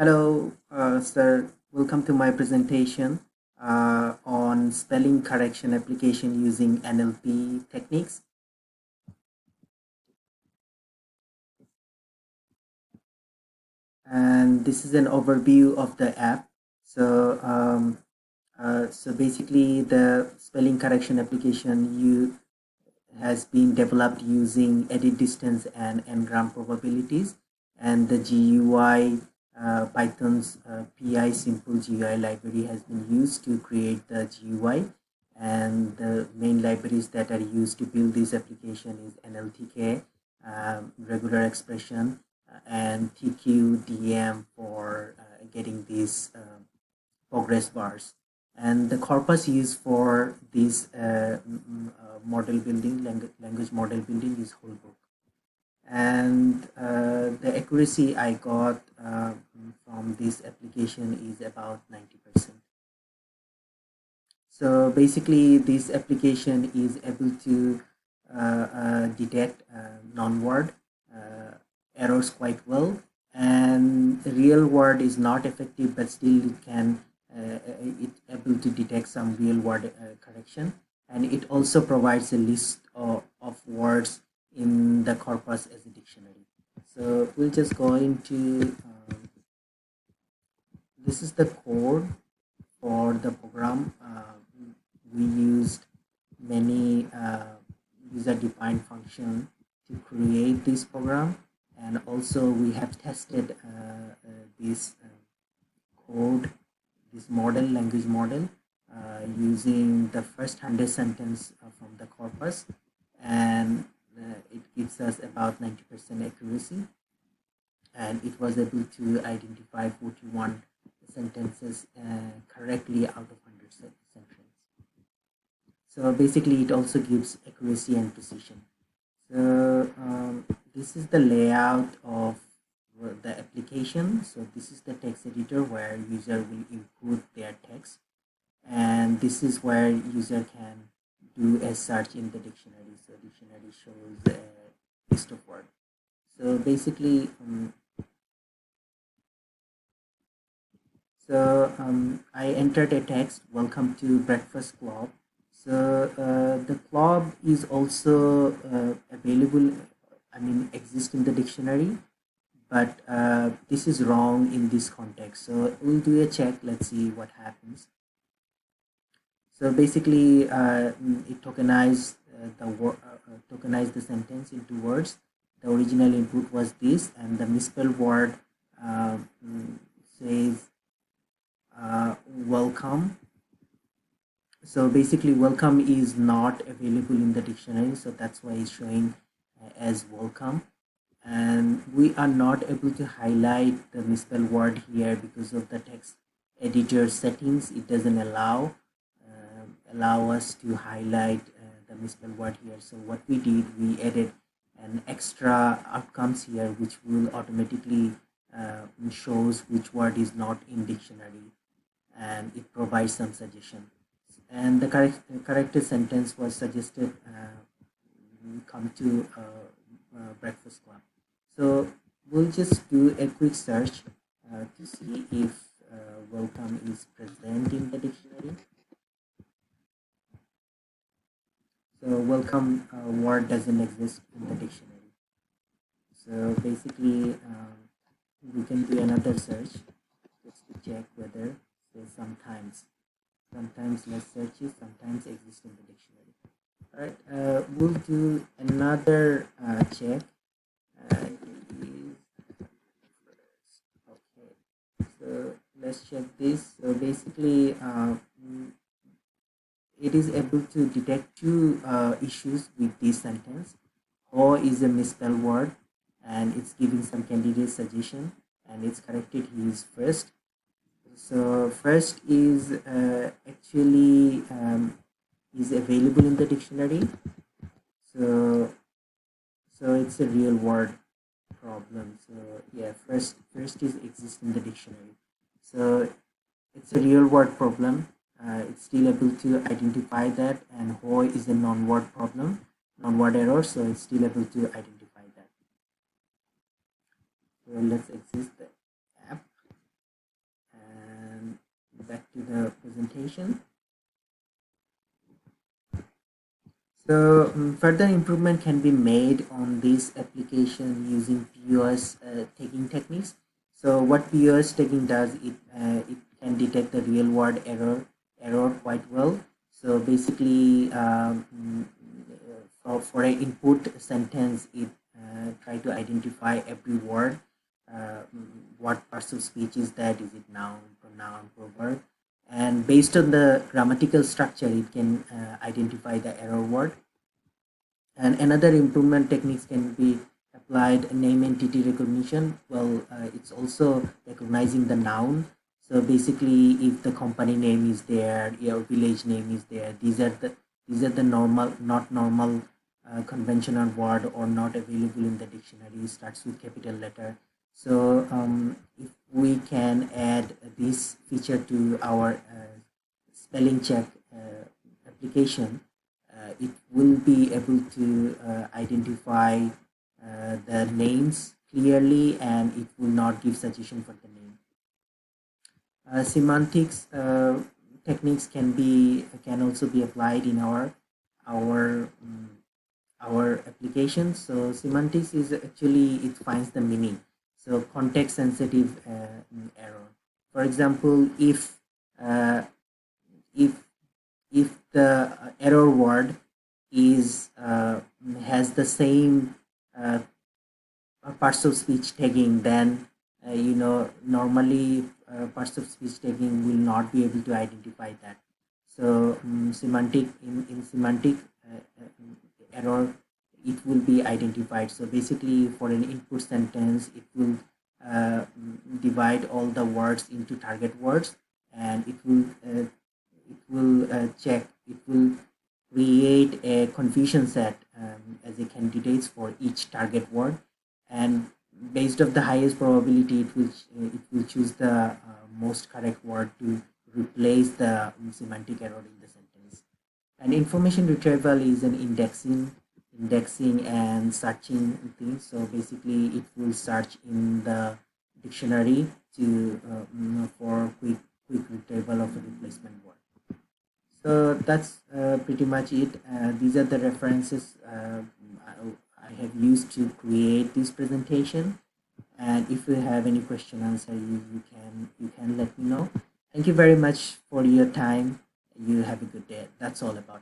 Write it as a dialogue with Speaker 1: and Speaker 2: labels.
Speaker 1: Hello, sir. Welcome to my presentation on spelling correction application using NLP techniques. And this is an overview of the app. So, so basically, the spelling correction application you has been developed using edit distance and n-gram probabilities, and the GUI Python's PI simple GUI library has been used to create the GUI, and the main libraries that are used to build this application is NLTK, regular expression, and TQDM for getting these progress bars. And the corpus used for this model building, language model building, is Holbrook. And the accuracy I got from this application is about 90%. So basically, this application is able to detect non-word errors quite well, and the real word is not effective, but still it can it able to detect some real word correction, and it also provides a list of words in the corpus as a dictionary. So we'll just go into this is the code for the program. We used many user-defined function to create this program, and also we have tested this code, this model, language model, using the first 100 sentence from the corpus, and it gives us about 90% accuracy, and it was able to identify 41 sentences correctly out of 100 sentences. So basically, it also gives accuracy and precision. So this is the layout of the application. So this is the text editor where user will input their text, and this is where user can do a search in the dictionary. So dictionary shows a list of words. So basically, I entered a text, welcome to Breakfast Club. So the club is also available, I mean, exists in the dictionary, but this is wrong in this context. So we'll do a check, let's see what happens. So basically, it tokenized the sentence into words. The original input was this, and the misspelled word says welcome. So basically, welcome is not available in the dictionary, so that's why it's showing as welcome. And we are not able to highlight the misspelled word here because of the text editor settings. It doesn't allow us to highlight the misspelled word here. So what we did, we added an extra outcomes here, which will automatically shows which word is not in dictionary, and it provides some suggestion. And the corrected sentence was suggested come to Breakfast Club. So we'll just do a quick search to see if welcome is present in the dictionary. So welcome word doesn't exist in the dictionary. So basically, we can do another search just to check whether say sometimes less searches sometimes exist in the dictionary. All right, we'll do another check. Is okay. So let's check this. So basically, it is able to detect two issues with this sentence. Or is a misspelled word, and it's giving some candidate suggestion, and it's corrected his first. So first is actually is available in the dictionary. So it's a real word problem. So yeah, first is exists in the dictionary. So it's a real word problem. It's still able to identify that, and Ho is a non-word problem, non-word error. So it's still able to identify that. So let's exit the app. to the presentation. So further improvement can be made on this application using POS tagging techniques. So what POS tagging does, it can detect the real world error quite well. So basically, for an input sentence, it try to identify every word. What parts of speech is that? Is it noun, pronoun, proverb? And based on the grammatical structure, it can identify the error word. And another improvement techniques can be applied name entity recognition. Well, it's also recognizing the noun. So basically, if the company name is there, your village name is there, these are the normal, not normal, conventional word or not available in the dictionary. Starts with capital letter. So if we can add this feature to our spelling check application, it will be able to identify the names clearly, and it will not give suggestion for the name. Semantics techniques can also be applied in our our application. So semantics is actually, it finds the meaning. So context sensitive error. For example, uh, if if the error word is has the same uh, parts of speech tagging, then normally parts of speech tagging will not be able to identify that. So semantic in semantic error, it will be identified. So basically, for an input sentence, it will divide all the words into target words, and it will check, it will create a confusion set as a candidates for each target word, and based of the highest probability, it will choose the most correct word to replace the semantic error in the sentence. And information retrieval is an indexing and searching things. So basically, it will search in the dictionary to for quick retrieval of a replacement word. So that's pretty much it. These are the references I have used to create this presentation. And if you have any question answer, you can let me know. Thank you very much for your time. You have a good day. That's all about.